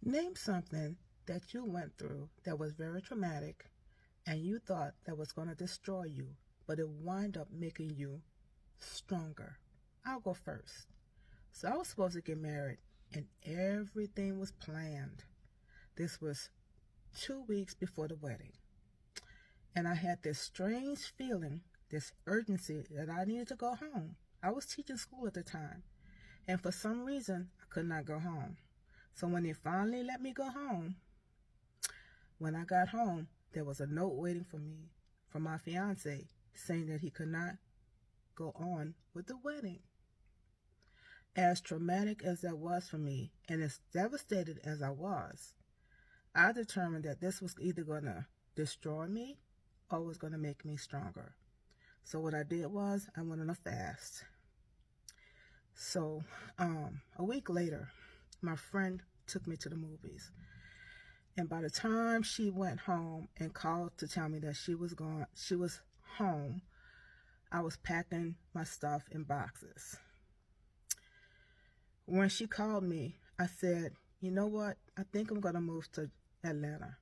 Name something that you went through that was very traumatic and you thought that was going to destroy you, but it wound up making you stronger. I'll go first. So I was supposed to get married and everything was planned. This was 2 weeks before the wedding. And I had this strange feeling, this urgency that I needed to go home. I was teaching school at the time, and for some reason, I could not go home. So when they finally let me go home, when I got home, there was a note waiting for me from my fiance saying that he could not go on with the wedding. As traumatic as that was for me, and as devastated as I was, I determined that this was either going to destroy me or was going to make me stronger. So what I did was I went on a fast. So a week later, my friend took me to the movies. And by the time she went home and called to tell me that she was home, I was packing my stuff in boxes. When she called me, I said, you know what? I think I'm going to move to Atlanta.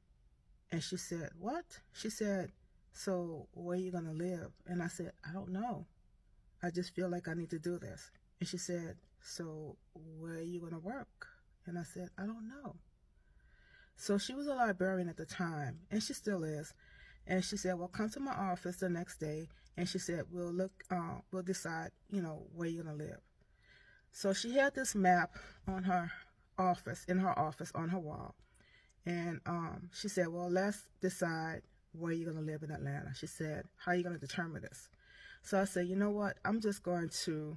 And she said, what? She said, so where are you going to live? And I said, I don't know. I just feel like I need to do this. And she said, so where are you going to work? And I said, I don't know. So she was a librarian at the time, and she still is. And she said, well, come to my office the next day. And she said, we'll decide, where you're going to live. So she had this map on her office, on her wall. And she said, well, let's decide where you're going to live in Atlanta. She said, how are you going to determine this? So I said, you know what? I'm just going to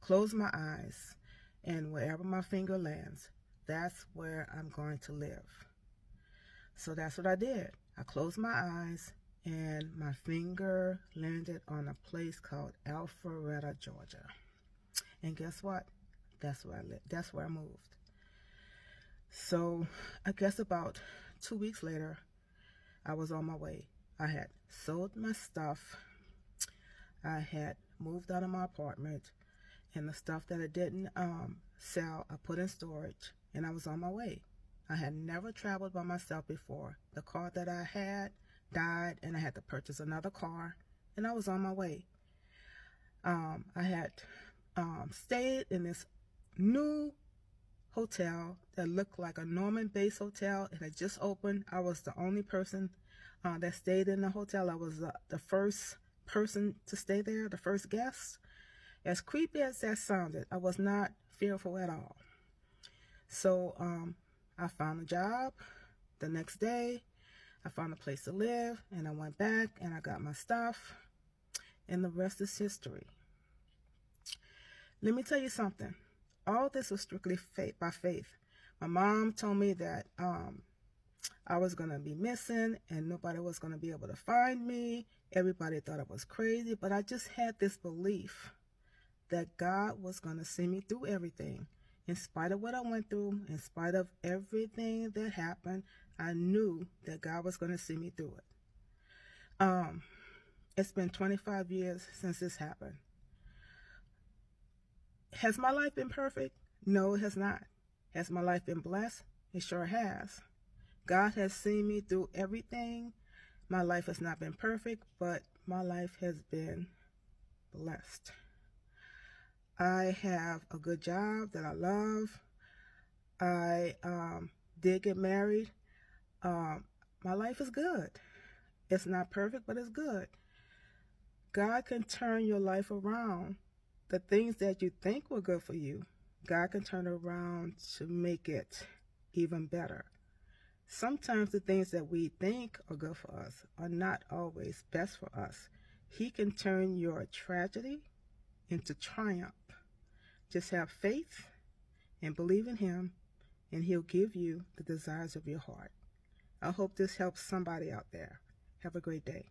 close my eyes, and wherever my finger lands, that's where I'm going to live. So that's what I did. I closed my eyes, and my finger landed on a place called Alpharetta, Georgia. And guess what? That's where I lived. That's where I moved. So I guess about 2 weeks later, I was on my way. I had sold my stuff. I had moved out of my apartment, and the stuff that I didn't sell, I put in storage, and I was on my way. I had never traveled by myself before. The car that I had died, and I had to purchase another car, and I was on my way. I had stayed in this new hotel that looked like a Norman base hotel. It had just opened. I was the only person that stayed in the hotel. I was the first person to stay there, the first guest. As creepy as that sounded, I was not fearful at all. So I found a job the next day. I found a place to live, and I went back and I got my stuff, and the rest is history. Let me tell you something. All this was strictly by faith. My mom told me that I was going to be missing and nobody was going to be able to find me. Everybody thought I was crazy, but I just had this belief that God was going to see me through everything. In spite of what I went through, in spite of everything that happened, I knew that God was going to see me through it. It's been 25 years since this happened. Has my life been perfect? No, it has not. Has my life been blessed? It sure has. God has seen me through everything. My life has not been perfect, but my life has been blessed. I have a good job that I love. I did get married. My life is good. It's not perfect, but it's good. God can turn your life around. The things that you think were good for you, God can turn around to make it even better. Sometimes the things that we think are good for us are not always best for us. He can turn your tragedy into triumph. Just have faith and believe in Him, and He'll give you the desires of your heart. I hope this helps somebody out there. Have a great day.